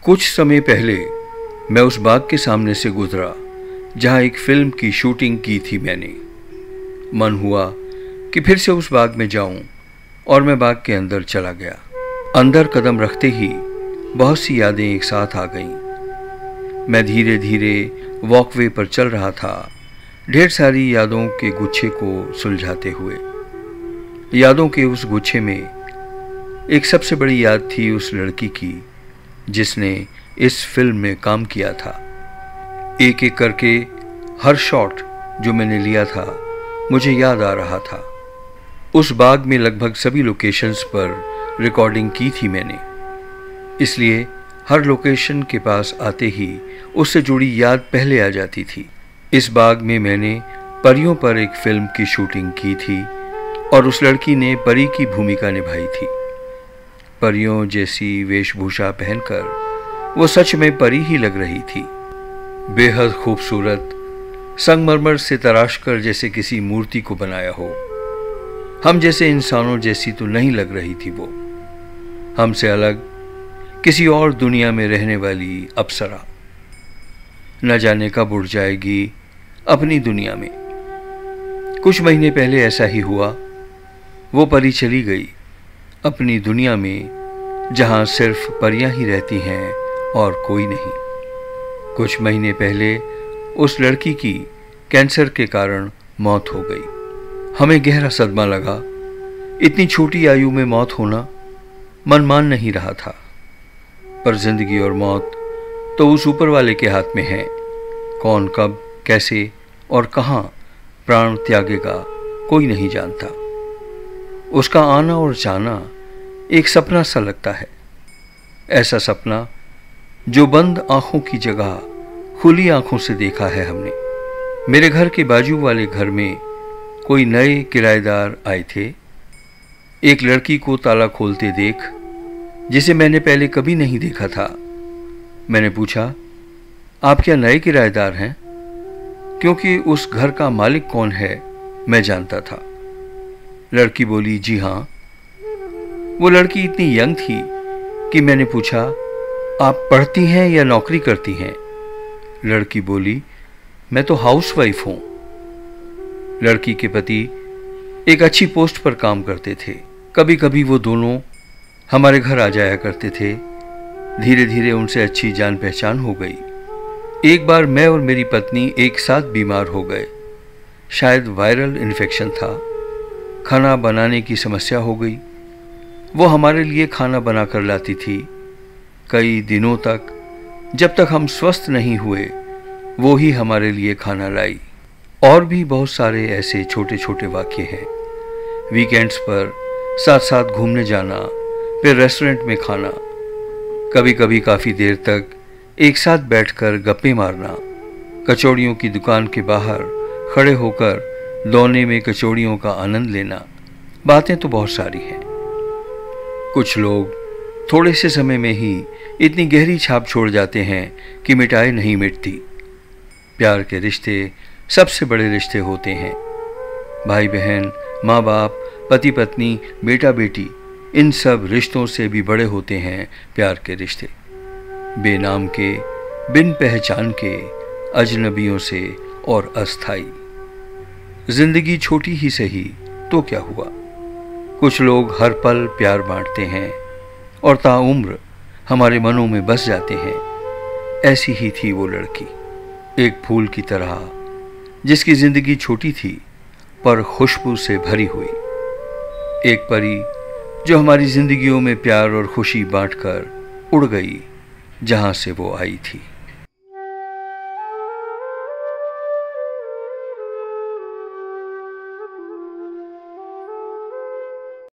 कुछ समय पहले मैं उस बाग के सामने से गुजरा जहां एक फिल्म की शूटिंग की थी मैंने। मन हुआ कि फिर से उस बाग में जाऊं और मैं बाग के अंदर चला गया। अंदर कदम रखते ही बहुत सी यादें एक साथ आ गईं। मैं धीरे धीरे वॉकवे पर चल रहा था, ढेर सारी यादों के गुच्छे को सुलझाते हुए। यादों के उस गुच्छे में एक सबसे बड़ी याद थी उस लड़की की जिसने इस फिल्म में काम किया था। एक एक करके हर शॉट जो मैंने लिया था मुझे याद आ रहा था। उस बाग में लगभग सभी लोकेशंस पर रिकॉर्डिंग की थी मैंने, इसलिए हर लोकेशन के पास आते ही उससे जुड़ी याद पहले आ जाती थी। इस बाग में मैंने परियों पर एक फिल्म की शूटिंग की थी और उस लड़की ने परी की भूमिका निभाई थी। परियों जैसी वेशभूषा पहनकर वो सच में परी ही लग रही थी। बेहद खूबसूरत, संगमरमर से तराशकर जैसे किसी मूर्ति को बनाया हो। हम जैसे इंसानों जैसी तो नहीं लग रही थी वो, हमसे अलग किसी और दुनिया में रहने वाली अप्सरा। न जाने कब उड़ जाएगी अपनी दुनिया में। कुछ महीने पहले ऐसा ही हुआ। वो परी चली गई अपनी दुनिया में जहां सिर्फ परियां ही रहती हैं और कोई नहीं। कुछ महीने पहले उस लड़की की कैंसर के कारण मौत हो गई। हमें गहरा सदमा लगा। इतनी छोटी आयु में मौत होना मन मान नहीं रहा था, पर जिंदगी और मौत तो उस ऊपर वाले के हाथ में है। कौन कब कैसे और कहां प्राण त्यागेगा कोई नहीं जानता। उसका आना और जाना एक सपना सा लगता है, ऐसा सपना जो बंद आंखों की जगह खुली आंखों से देखा है हमने। मेरे घर के बाजू वाले घर में कोई नए किराएदार आए थे। एक लड़की को ताला खोलते देख, जिसे मैंने पहले कभी नहीं देखा था, मैंने पूछा, आप क्या नए किराएदार हैं? क्योंकि उस घर का मालिक कौन है मैं जानता था। लड़की बोली, जी हाँ। वो लड़की इतनी यंग थी कि मैंने पूछा, आप पढ़ती हैं या नौकरी करती हैं? लड़की बोली, मैं तो हाउसवाइफ हूं। लड़की के पति एक अच्छी पोस्ट पर काम करते थे। कभी कभी वो दोनों हमारे घर आ जाया करते थे। धीरे धीरे उनसे अच्छी जान पहचान हो गई। एक बार मैं और मेरी पत्नी एक साथ बीमार हो गए। शायद वायरल इन्फेक्शन था। खाना बनाने की समस्या हो गई। वो हमारे लिए खाना बनाकर लाती थी। कई दिनों तक, जब तक हम स्वस्थ नहीं हुए, वो ही हमारे लिए खाना लाई। और भी बहुत सारे ऐसे छोटे छोटे वाक़ये हैं। वीकेंड्स पर साथ साथ घूमने जाना, फिर रेस्टोरेंट में खाना, कभी कभी काफ़ी देर तक एक साथ बैठकर गप्पे मारना, कचौड़ियों की दुकान के बाहर खड़े होकर दौने में कचौड़ियों का आनंद लेना। बातें तो बहुत सारी हैं। कुछ लोग थोड़े से समय में ही इतनी गहरी छाप छोड़ जाते हैं कि मिटाए नहीं मिटती। प्यार के रिश्ते सबसे बड़े रिश्ते होते हैं। भाई बहन, माँ बाप, पति पत्नी, बेटा बेटी, इन सब रिश्तों से भी बड़े होते हैं प्यार के रिश्ते। बेनाम के, बिन पहचान के, अजनबियों से और अस्थाई। जिंदगी छोटी ही सही तो क्या हुआ। कुछ लोग हर पल प्यार बांटते हैं और ताउम्र हमारे मनों में बस जाते हैं। ऐसी ही थी वो लड़की, एक फूल की तरह जिसकी जिंदगी छोटी थी पर खुशबू से भरी हुई। एक परी जो हमारी जिंदगियों में प्यार और खुशी बांटकर उड़ गई जहां से वो आई थी।